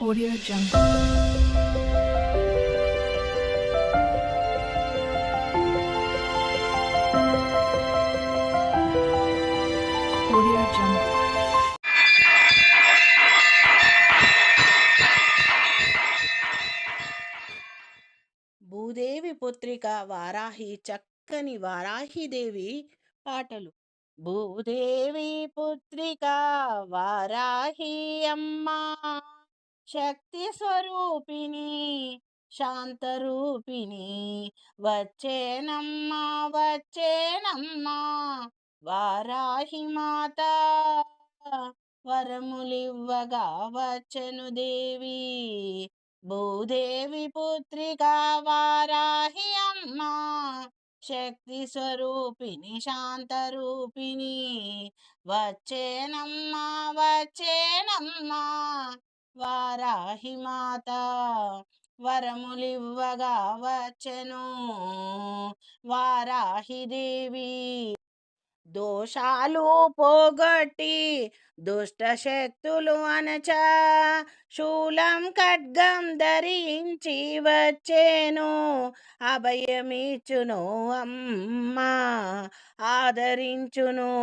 Audio Jungle. Audio Jungle. Bhudevi పుత్రిక వారాహి చక్కని వారాహిదేవి పాటలు. భూదేవి పుత్రిక వారాహి అమ్మా, శక్తి స్వరూపిణి శాంతరూపిణి, వచ్చేనమ్మా వచ్చేనమ్మా వారాహి మాత, వరములివ్వగా వచ్చెను దేవి. భూదేవి పుత్రిక వారాహి అమ్మా, శక్తి స్వరూపిణి శాంతరూపిణి, వచ్చేనమ్మా వచ్చేనమ్మా వారాహి మాత, వరములివ్వగా వచ్చెను వారాహి దేవి. దోషాలు పోగొట్టి దుష్ట శక్తులు అనచ, శూలం ఖడ్గం ధరించి వచ్చేను, అభయమిచ్చును అమ్మా ఆదరించును,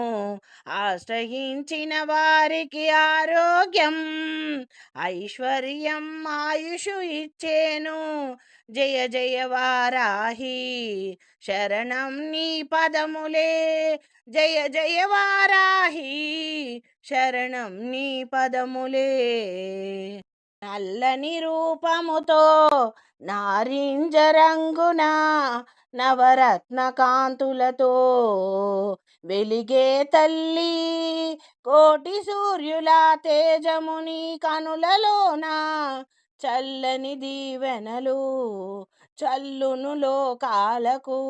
ఆశ్రయించిన వారికి ఆరోగ్యం ఐశ్వర్యం ఆయుషు ఇచ్చేను. జయ జయ వారాహి శరణం నీ పదములే, జయ జయ వారాహి శరణం నీ పదములే. నల్లని రూపముతో నారింజ రంగున నవరత్న కాంతులతో వెలిగే తల్లి, కోటి సూర్యుల తేజముని కనులలోన చల్లని దీవెనలు చల్లును లోకాలకు.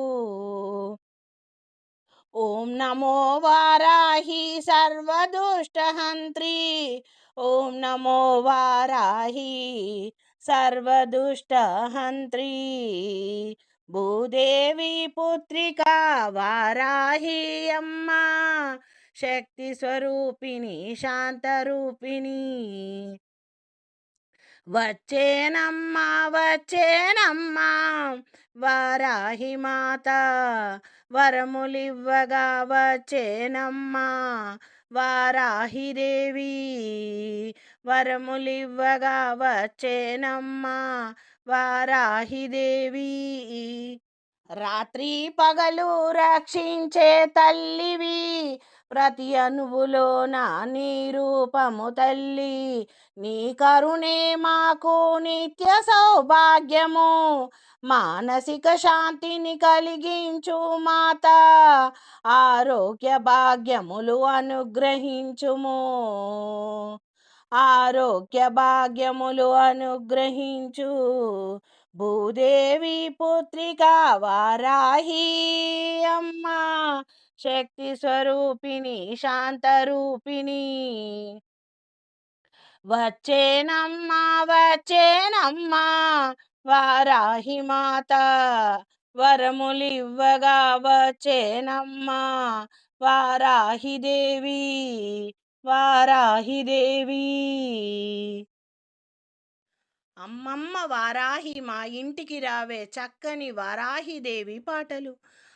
ఓం నమో వారాహి సర్వదుష్టహంత్రి, ఓం నమో వారాహి సర్వదుష్టహంత్రి. భూదేవి పుత్రిక వారాహి అమ్మా, శక్తి స్వరూపిణి శాంతరూపిణి, వచ్చేనమ్మా వచ్చేనమ్మా వారాహి మాత, వరములివ్వగా వచ్చేనమ్మా వారాహి దేవి, వరములివ్వగా వచ్చేనమ్మా వారాహి దేవి. రాత్రి పగలు రక్షించే తల్లివి, ప్రతి అణువులో నా నీ రూపము తల్లి, నీ కరుణే మాకు నిత్య సౌభాగ్యము, మానసిక శాంతిని కలిగించు మాత, ఆరోగ్య భాగ్యములు అనుగ్రహించుము, ఆరోగ్య భాగ్యములు అనుగ్రహించు. భూదేవి పుత్రిక వారాహి అమ్మా, శక్తి స్వరూపిణి శాంతరూపిణి, వచ్చేనమ్మా వచ్చేనమ్మా వారాహి మాత, వరములివ్వగా వచ్చేనమ్మా వారాహి దేవి, వారాహి దేవి. అమ్మమ్మ వారాహి మా ఇంటికి రావే చక్కని వారాహి దేవి పాటలు.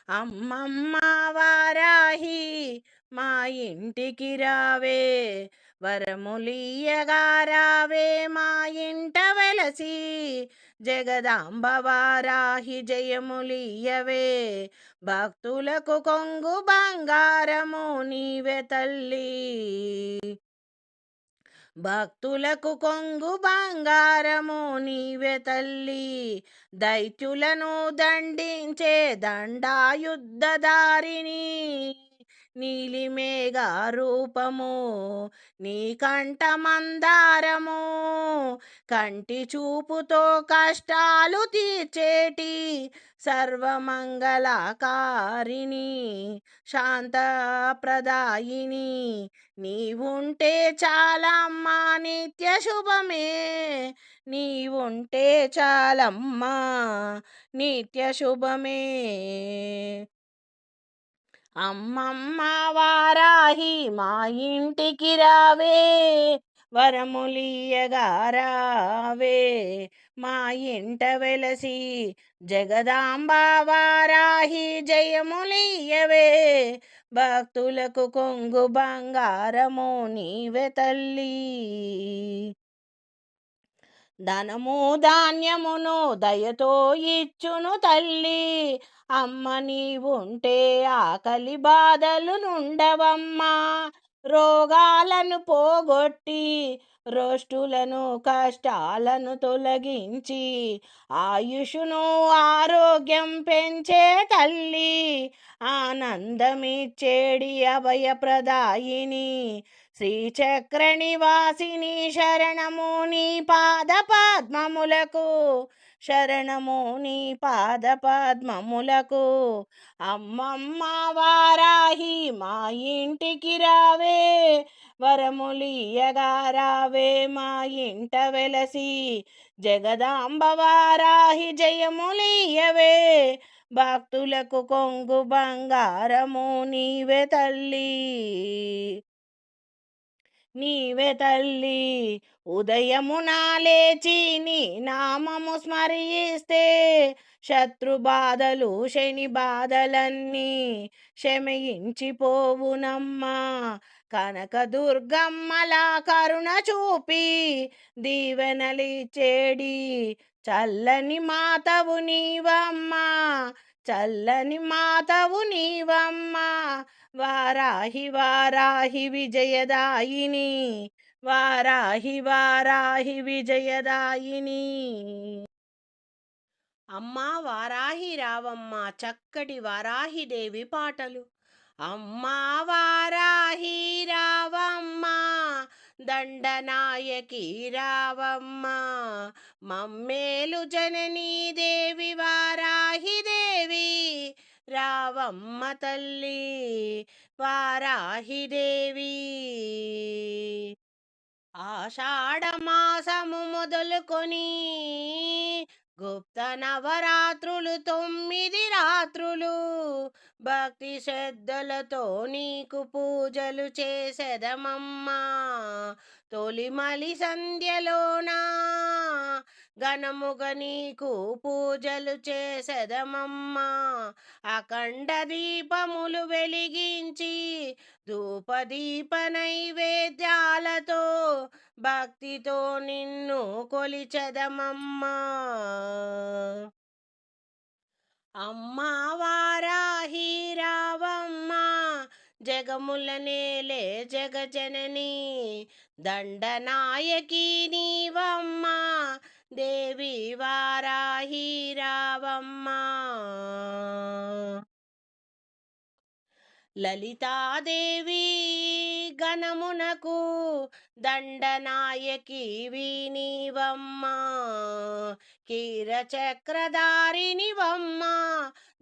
అమ్మమ్మ వారాహి మా ఇంటికి రావే, వరములియగా రావే మా ఇంట వెలసి, జగదాంబ వారాహి జయములియవే, భక్తులకు కొంగు బంగారము నీవే తల్లి, భక్తులకు కొంగు బంగారము నీవే తల్లి, దైత్యులను దండించే దండాయుద్ధధారిణి, నీలిమేఘ రూపము నీ కంఠ మందారము, కంటి చూపుతో కష్టాలు తీర్చేటి సర్వమంగళకారిణి, శాంతప్రదాయిని, నీవుంటే చాలమ్మా నిత్య శుభమే, నీవుంటే చాలమ్మా నిత్య శుభమే. అమ్మమ్మ వారాహి మా ఇంటికి రావే, వరములియగా రావే మా ఇంట వెలసి జగదాంబ వారాహి జయములియవే భక్తులకు కొంగు బంగారము నీవే తల్లి ధనము ధాన్యమును దయతో ఇచ్చును తల్లి అమ్మ నీవుంటే ఆకలి బాధలు నుండవమ్మా రోగాలను పోగొట్టి రోష్టులను కష్టాలను తొలగించి ఆయుషును ఆరోగ్యం పెంచే తల్లి ఆనందమిచ్చేడి అభయప్రదాయిని శ్రీచక్ర నివాసిని శరణము నీ పాద పద్మములకు శరణము నీ పాద పద్మములకు అమ్మమ్మ వారాహి మా ఇంటికి రావే వరములియగా రావే మా ఇంట వెలసి జగదాంబ వారాహి జయములియవే భక్తులకు కొంగు బంగారము నీవే తల్లి నీవే తల్లి ఉదయమున లేచి నీ నామము స్మరిస్తే శత్రు బాధలు శని బాధలన్నీ శమయించిపోవునమ్మా కనక దుర్గమ్మలా కరుణ చూపి దీవెనలిచ్చేడి చల్లని మాతవు నీవమ్మా చల్లని మాతవు నీవమ్మా వారాహి వారాహి విజయదాయిని వారాహి వారాహి విజయదాయిని అమ్మా వారాహి రావమ్మ చక్కటి వారాహి దేవి పాటలు అమ్మా వారాహి రావమ్మ దండనాయకి రావమ్మ మమ్మేలు జననీ దేవి వారాహి దేవి రావమ్మ తల్లి వారాహి దేవి ఆషాఢమాసము మొదలుకొని గుప్త నవరాత్రులు 9 రాత్రులు భక్తి శ్రద్ధలతో నీకు పూజలు చేసెదమమ్మా తొలిమలి సంధ్యలోనా ఘనముగ నీకు పూజలు చేసెదమమ్మా అఖండ దీపములు వెలిగించి ధూపదీప నైవేద్యాలతో భక్తితో నిన్ను కొలిచెదమమ్మా అమ్మా వారాహి రావమ్మ జగముల నేలే జగజనని దండనాయకి నీవమ్మ దేవి వారాహి రావమ్మ లలితాదేవి గణమునకు దండనాయకి నీవమ్మ కీరచక్రధారినివమ్మ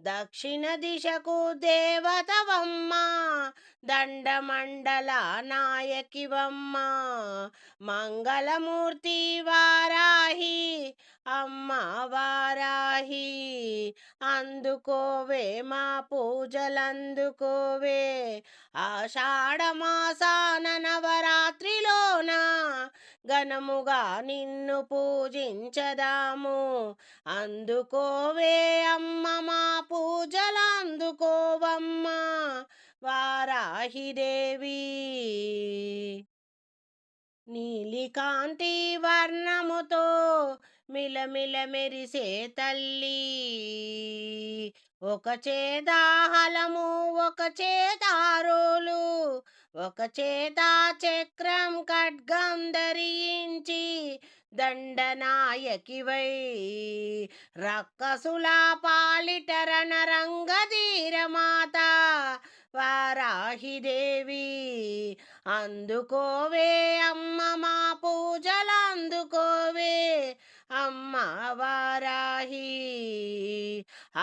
దక్షిణ దిశకు దేవతవమ్మ దండమండల నాయకివమ్మ మంగళమూర్తి వారాహి అమ్మ వారాహి అందుకోవే మా పూజలందుకోవే ఆషాఢమాసాన నవరాత్రిలోన ఘనముగా నిన్ను పూజించదాము అందుకోవే అమ్మ మా పూజలందుకోవమ్మా వారాహి దేవి నీలికాంతి వర్ణముతో మిలమిల మెరిసే తల్లి ఒక చేత హలము ఒక చేత రోలు ఒక చేత చక్రం ఖడ్గం ధరించి దండనాయకివై రక్కసుల పాలిట రణరంగధీరమాత వారాహి దేవి అందుకోవే అమ్మ మా పూజలందుకోవే అమ్మ వారాహి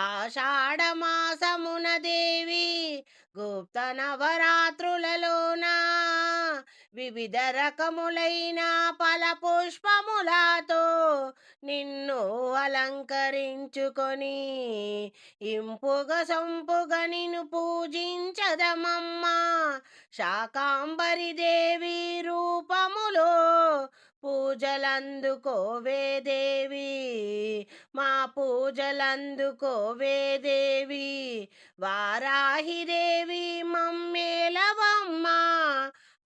ఆషాఢమాసమున దేవి గుప్త నవరాత్రులలోన వివిధ రకములైన ఫల పుష్పములతో నిన్ను అలంకరించుకొని ఇంపుగా సొంపుగా నిన్ను పూజించదమమ్మా. శాకాంబరి దేవి రూపములో పూజలందుకోవే దేవి, మా పూజలందుకోవే దేవి. వారాహి దేవి మమ్మేలవమ్మా,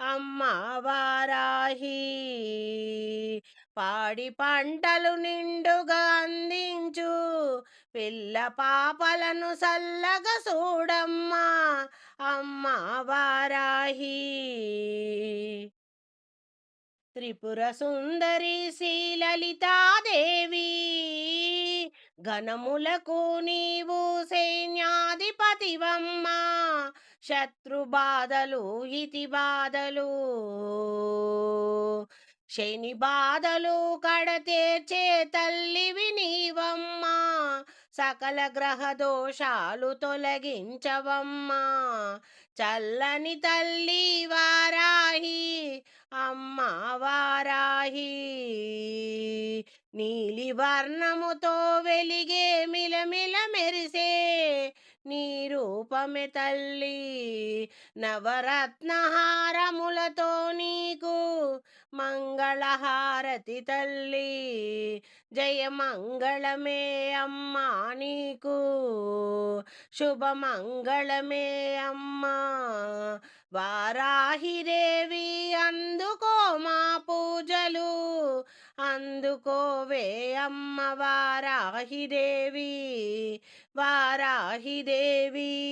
అమ్మ వారాహి. పాడి పంటలు నిండుగా అందించు, పిల్ల పాపలను సల్లగా చూడమ్మా, అమ్మ వారాహి. త్రిపుర సుందరి శ్రీలలితాదేవి, ఘనములకు నీవు సైన్యాధిపతివమ్మా. శత్రు బాధలు ఇతి బాధలు శని బాధలు కడతేర్చే తల్లివి నీవమ్మా. సకల గ్రహ దోషాలు తొలగించవమ్మా. చల్లని తల్లి వారాహి, అమ్మ వారాహి. నీలి వర్ణముతో వెలిగే మిలమిల మెరిసే నీ రూపమే తల్లి. నవరత్నహారములతో నీకు మంగళహారతి తల్లి. జయ మంగళమే అమ్మా నీకు, శుభమంగళమే అమ్మా. వారాహి దేవి అందుకో మా పూజలు, అందుకోవే అమ్మ వారాహి దేవి, వారాహి దేవి.